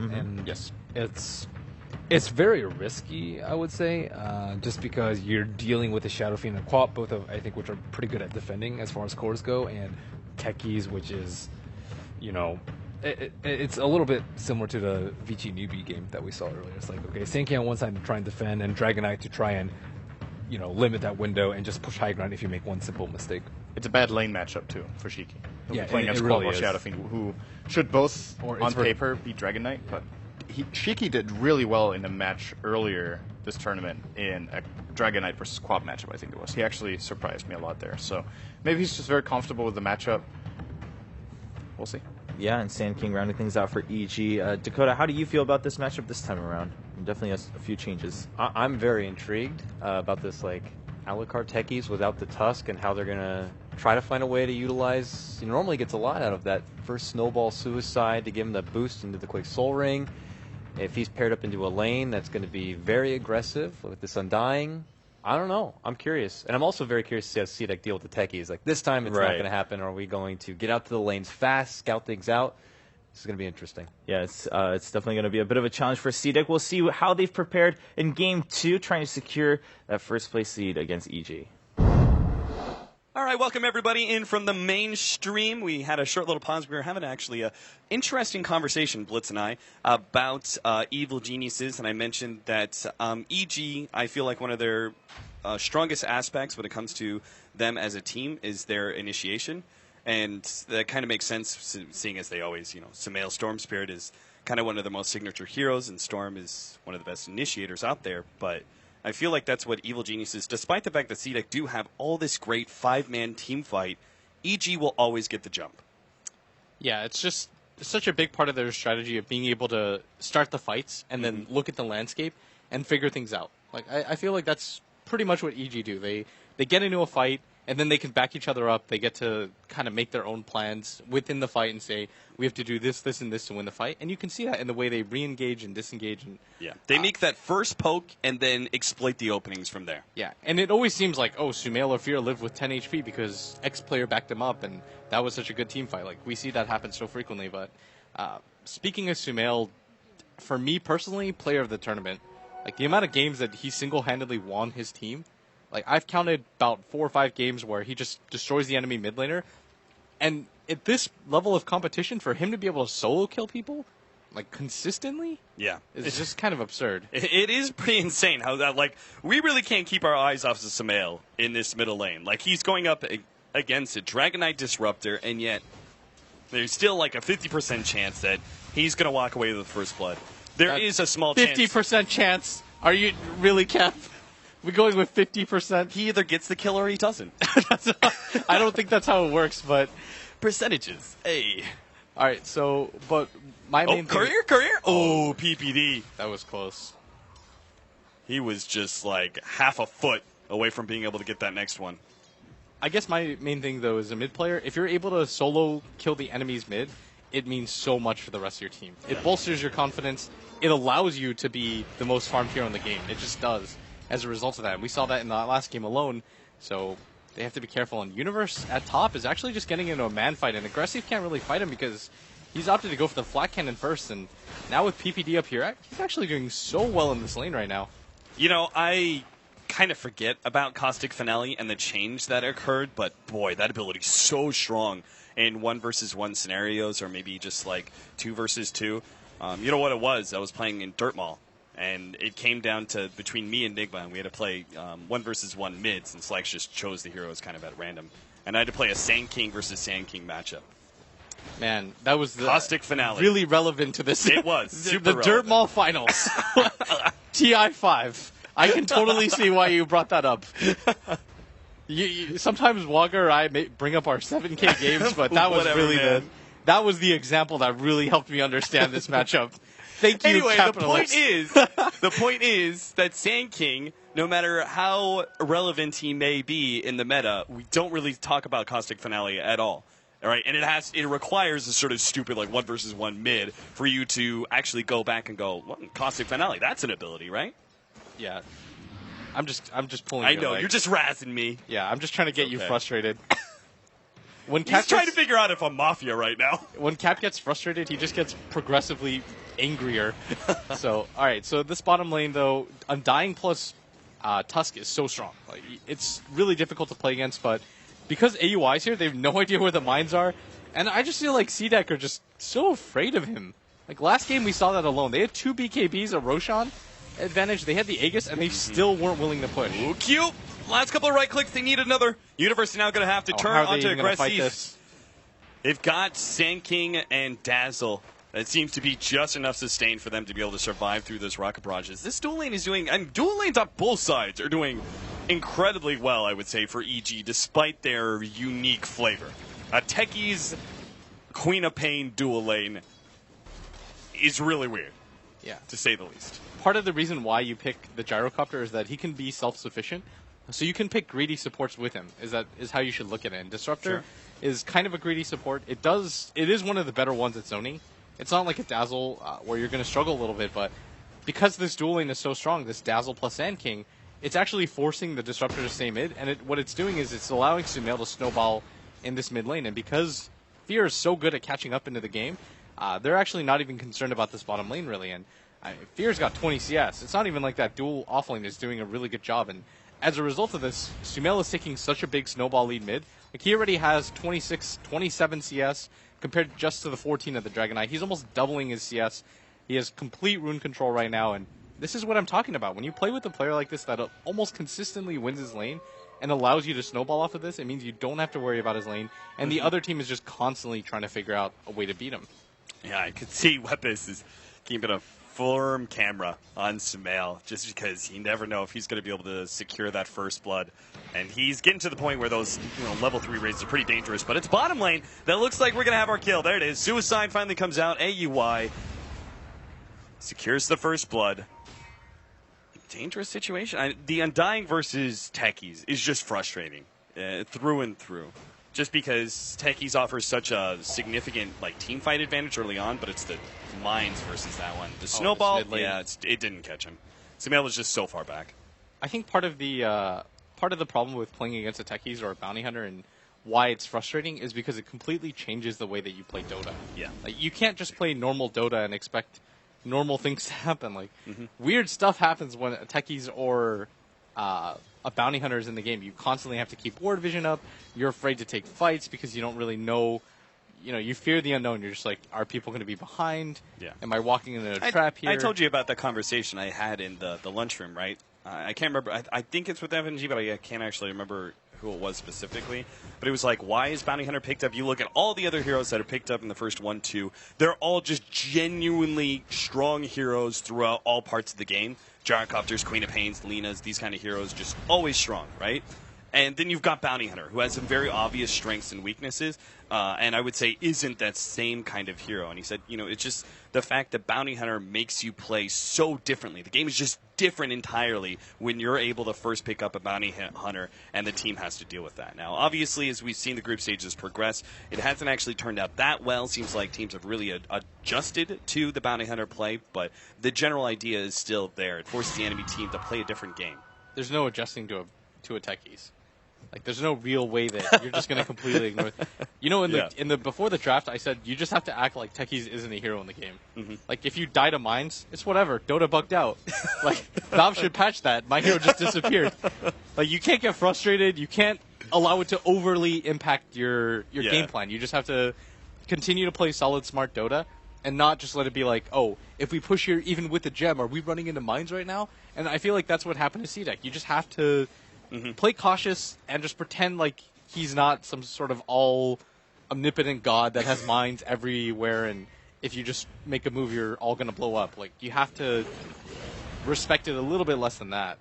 and Yes. it's very risky, I would say, just because you're dealing with the Shadow Fiend and Quap, both of I think which are pretty good at defending as far as cores go, and Techies, which is, it's a little bit similar to the Vici newbie game that we saw earlier. It's like, okay, Sankey on one side to try and defend, and Dragonite to try and limit that window and just push high ground if you make one simple mistake. It's a bad lane matchup too for Shiki. Yeah, playing it against really Quap or is. Shadow Fiend, who should both on paper beat Dragon Knight, but Shiki did really well in a match earlier this tournament in a Dragon Knight versus Quap matchup. I think it was. He actually surprised me a lot there. So maybe he's just very comfortable with the matchup. We'll see. Yeah, and Sand King rounding things out for EG. Dakota, how do you feel about this matchup this time around? Definitely has a few changes. I'm very intrigued about this, like, a la carte techies without the Tusk and how they're going to try to find a way to utilize. He normally gets a lot out of that first Snowball Suicide to give him the boost into the quick Soul Ring. If he's paired up into a lane that's going to be very aggressive with this Undying, I don't know. I'm curious. And I'm also very curious to see how C-Deck deal with the techies. Like, this time it's not going to happen. Are we going to get out to the lanes fast, scout things out? This is going to be interesting. Yeah, it's definitely going to be a bit of a challenge for C-Deck. We'll see how they've prepared in Game 2, trying to secure that first-place seed against EG. All right, welcome everybody in from the mainstream. We had a short little pause. We were having actually an interesting conversation, Blitz and I, about Evil Geniuses, and I mentioned that EG, I feel like one of their strongest aspects when it comes to them as a team is their initiation, and that kind of makes sense, seeing as they always, Sumail Storm Spirit is kind of one of the most signature heroes, and Storm is one of the best initiators out there, but I feel like that's what Evil Geniuses, despite the fact that C-Deck do have all this great five-man team fight, EG will always get the jump. Yeah, it's such a big part of their strategy of being able to start the fights and then look at the landscape and figure things out. Like I feel like that's pretty much what EG do. They get into a fight and then they can back each other up. They get to kind of make their own plans within the fight and say, we have to do this, this, and this to win the fight. And you can see that in the way they re-engage and disengage. And, they make that first poke and then exploit the openings from there. Yeah, and it always seems like, Sumail or Fear lived with 10 HP because X player backed them up, and that was such a good team fight. Like, we see that happen so frequently. But speaking of Sumail, for me personally, player of the tournament, like the amount of games that he single-handedly won his team, like, I've counted about 4 or 5 games where he just destroys the enemy mid laner. And at this level of competition, for him to be able to solo kill people, like, consistently, is just kind of absurd. It is pretty insane how that, like, we really can't keep our eyes off of Sumail in this middle lane. Like, he's going up against a Dragonite Disruptor, and yet there's still, like, a 50% chance that he's going to walk away with the first blood. There is a small 50% chance? Are you really, Kev? We're going with 50%. He either gets the kill or he doesn't. I don't think that's how it works, but percentages. Hey. All right. So, but my main career. Oh, PPD. That was close. He was just like half a foot away from being able to get that next one. I guess my main thing though is a mid player. If you're able to solo kill the enemy's mid, it means so much for the rest of your team. It bolsters your confidence. It allows you to be the most farmed hero in the game. It just does. As a result of that, and we saw that in the last game alone, so they have to be careful. And Universe at top is actually just getting into a man fight, and Aggressive can't really fight him because he's opted to go for the flat cannon first, and now with PPD up here, he's actually doing so well in this lane right now. I kind of forget about Caustic Finale and the change that occurred, but boy, that ability's so strong in 1 versus 1 scenarios, or maybe just like 2 versus 2. You know what it was? I was playing in Dirt Mall. And it came down to between me and Nigma, and we had to play 1 versus 1 mids, and Slax just chose the heroes kind of at random. And I had to play a Sand King versus Sand King matchup. Man, that was the Caustic Finale. Really relevant to this. It was super the Dirt Mall Finals. TI5. I can totally see why you brought that up. Sometimes Wagga or I may bring up our 7K games, but that was really that was the example that really helped me understand this matchup. Thank you, anyway, capitalists. the point is that Sand King, no matter how relevant he may be in the meta, we don't really talk about Caustic Finale at all. All right, and it requires a sort of stupid like 1 versus 1 mid for you to actually go back and go, well, Caustic Finale, that's an ability, right? Yeah. I'm just pulling. I know, you're just razzing me. Yeah, I'm just trying to get you frustrated. He's trying to figure out if I'm Mafia right now. When Cap gets frustrated, he just gets progressively angrier. So, all right. So this bottom lane, though, Undying plus Tusk is so strong. Like, it's really difficult to play against, but because AUI's here, they have no idea where the mines are. And I just feel like CDEC are just so afraid of him. Like, last game, we saw that alone. They had 2 BKBs, a Roshan advantage. They had the Aegis, and they still weren't willing to push. Ooh, cute. Last couple of right clicks, they need another. Universe is now going to have to turn onto aggressive. They've got Sand King and Dazzle. That seems to be just enough sustain for them to be able to survive through those rocket barrages. This dual lane is doing, and dual lanes on both sides are doing incredibly well, I would say, for EG, despite their unique flavor. Techies Queen of Pain dual lane is really weird, to say the least. Part of the reason why you pick the Gyrocopter is that he can be self-sufficient. So you can pick greedy supports with him. Is how you should look at it. And Disruptor is kind of a greedy support. It is one of the better ones at zoning. It's not like a Dazzle where you're going to struggle a little bit, but because this dual lane is so strong, this Dazzle plus Sand King, it's actually forcing the Disruptor to stay mid. And what it's doing is it's allowing Sumail to snowball in this mid lane. And because Fear is so good at catching up into the game, they're actually not even concerned about this bottom lane really. And Fear's got 20 CS. It's not even like that dual offlane is doing a really good job. And as a result of this, Sumail is taking such a big snowball lead mid. Like, he already has 27 CS compared just to the 14 of the Dragon Knight. He's almost doubling his CS. He has complete rune control right now, and this is what I'm talking about. When you play with a player like this that almost consistently wins his lane and allows you to snowball off of this, it means you don't have to worry about his lane, and the other team is just constantly trying to figure out a way to beat him. Yeah, I could see Wepis is keeping a firm camera on Sumail just because you never know if he's going to be able to secure that first blood. And he's getting to the point where those level 3 raids are pretty dangerous. But it's bottom lane that looks like we're going to have our kill. There it is. Suicide finally comes out. AUI secures the first blood. Dangerous situation. The Undying versus Techies is just frustrating through and through. Just because Techies offers such a significant team fight advantage early on, but it's the mines versus that one. The snowball, it didn't catch him. Sumail was just so far back. I think part of the problem with playing against a Techies or a Bounty Hunter and why it's frustrating is because it completely changes the way that you play Dota. Yeah. Like, you can't just play normal Dota and expect normal things to happen. Like, weird stuff happens when a Techies or a Bounty Hunter is in the game. You constantly have to keep ward vision up. You're afraid to take fights because you don't really know. You fear the unknown. You're just like, are people going to be behind? Yeah. Am I walking into a trap here? I told you about that conversation I had in the lunchroom, right? I can't remember. I think it's with FNG, but I can't actually remember who it was specifically. But it was like, why is Bounty Hunter picked up? You look at all the other heroes that are picked up in the first 1-2. They're all just genuinely strong heroes throughout all parts of the game. Gyrocopters, Queen of Pains, Lenas, these kind of heroes, just always strong, right? And then you've got Bounty Hunter, who has some very obvious strengths and weaknesses, and I would say isn't that same kind of hero. And he said, it's just the fact that Bounty Hunter makes you play so differently. The game is just different entirely when you're able to first pick up a Bounty Hunter, and the team has to deal with that. Now, obviously, as we've seen the group stages progress, it hasn't actually turned out that well. Seems like teams have really adjusted to the Bounty Hunter play, but the general idea is still there. It forces the enemy team to play a different game. There's no adjusting to a Techies. Like, there's no real way that you're just going to completely ignore it. In the before the draft, I said you just have to act like Techies isn't a hero in the game. Like, if you die to mines, it's whatever. Dota bugged out. Like, Valve should patch that. My hero just disappeared. Like, you can't get frustrated. You can't allow it to overly impact your game plan. You just have to continue to play solid, smart Dota and not just let it be like, oh, if we push here even with the gem, are we running into mines right now? And I feel like that's what happened to CDEC. You just have to play cautious and just pretend like he's not some sort of all-omnipotent god that has mines everywhere, and if you just make a move, you're all going to blow up. Like, you have to respect it a little bit less than that.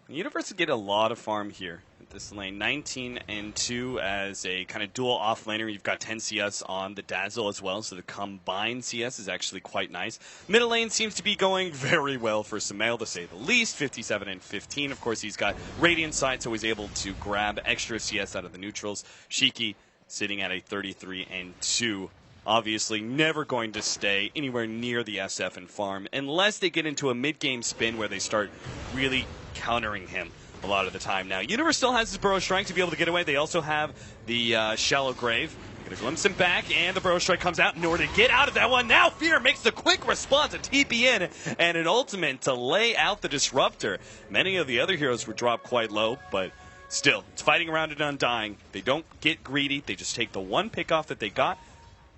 Universe get a lot of farm here at this lane. 19 and 2 as a kind of dual off laner. You've got 10 CS on the Dazzle as well, so the combined CS is actually quite nice. Middle lane seems to be going very well for Sumail, to say the least. 57 and 15. Of course, he's got Radiant Sight, so he's able to grab extra CS out of the neutrals. Shiki sitting at a 33 and 2. Obviously, never going to stay anywhere near the SF and farm unless they get into a mid-game spin where they start really countering him. a lot of the time now. Universe still has his Burrow Strike to be able to get away. They also have the Shallow Grave. Gonna glimpse him back, and the Burrow Strike comes out in order to get out of that one. Now Fear makes the quick response, a TP in, and an ultimate to lay out the Disruptor. Many of the other heroes were dropped quite low, but still, it's fighting around and undying. They don't get greedy. They just take the one pick off that they got,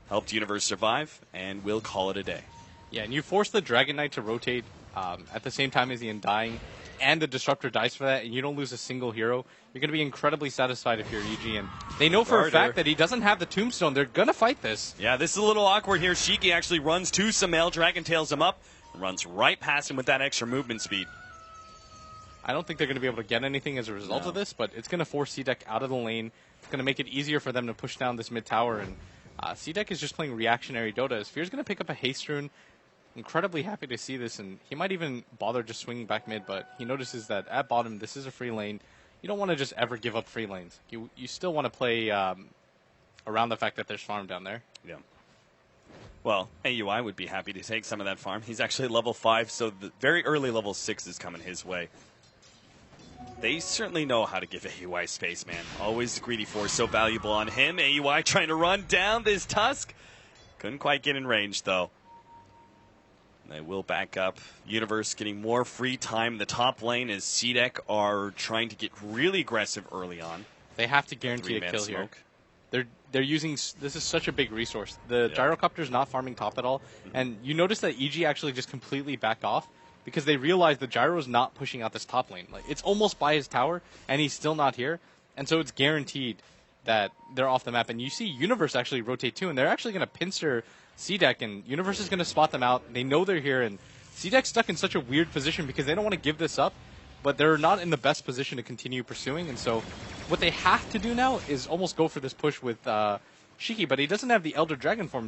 helped Universe survive, and we'll call it a day. Yeah, and you force the Dragon Knight to rotate at the same time as the Undying, and the Disruptor dies for that, and you don't lose a single hero. You're going to be incredibly satisfied if you're EG, and they know for a fact that he doesn't have the Tombstone. They're going to fight this. Yeah, this is a little awkward here. Shiki actually runs to Sumail, Dragon Tails him up, and runs right past him with that extra movement speed. I don't think they're going to be able to get anything as a result of this, but it's going to force C-Deck out of the lane. It's going to make it easier for them to push down this mid tower, and C-Deck is just playing reactionary Dota. As Fear's going to pick up a Haste Rune. Incredibly happy to see this, and he might even bother just swinging back mid, but he notices that at bottom this is a free lane. You don't want to just ever give up free lanes. You still want to play around the fact that there's farm down there. Yeah. Well, AUI would be happy to take some of that farm. He's actually level 5, so the very early level 6 is coming his way. They certainly know how to give AUI space, man. Always the greedy force so valuable on him. AUI trying to run down this Tusk. Couldn't quite get in range, though. They will back up. Universe getting more free time in the top lane as C-Deck are trying to get really aggressive early on. They have to guarantee a kill here. They're using, this is such a big resource. The Gyrocopter's not farming top at all, and you notice that EG actually just completely backed off because they realize the Gyro's not pushing out this top lane. Like, it's almost by his tower, and he's still not here, and so it's guaranteed that they're off the map. And you see Universe actually rotate too, and they're actually going to pincer C-Deck, and Universe is going to spot them out. They know they're here, and C-Deck's stuck in such a weird position because they don't want to give this up, but they're not in the best position to continue pursuing. And so what they have to do now is almost go for this push with Shiki, but he doesn't have the Elder Dragon form.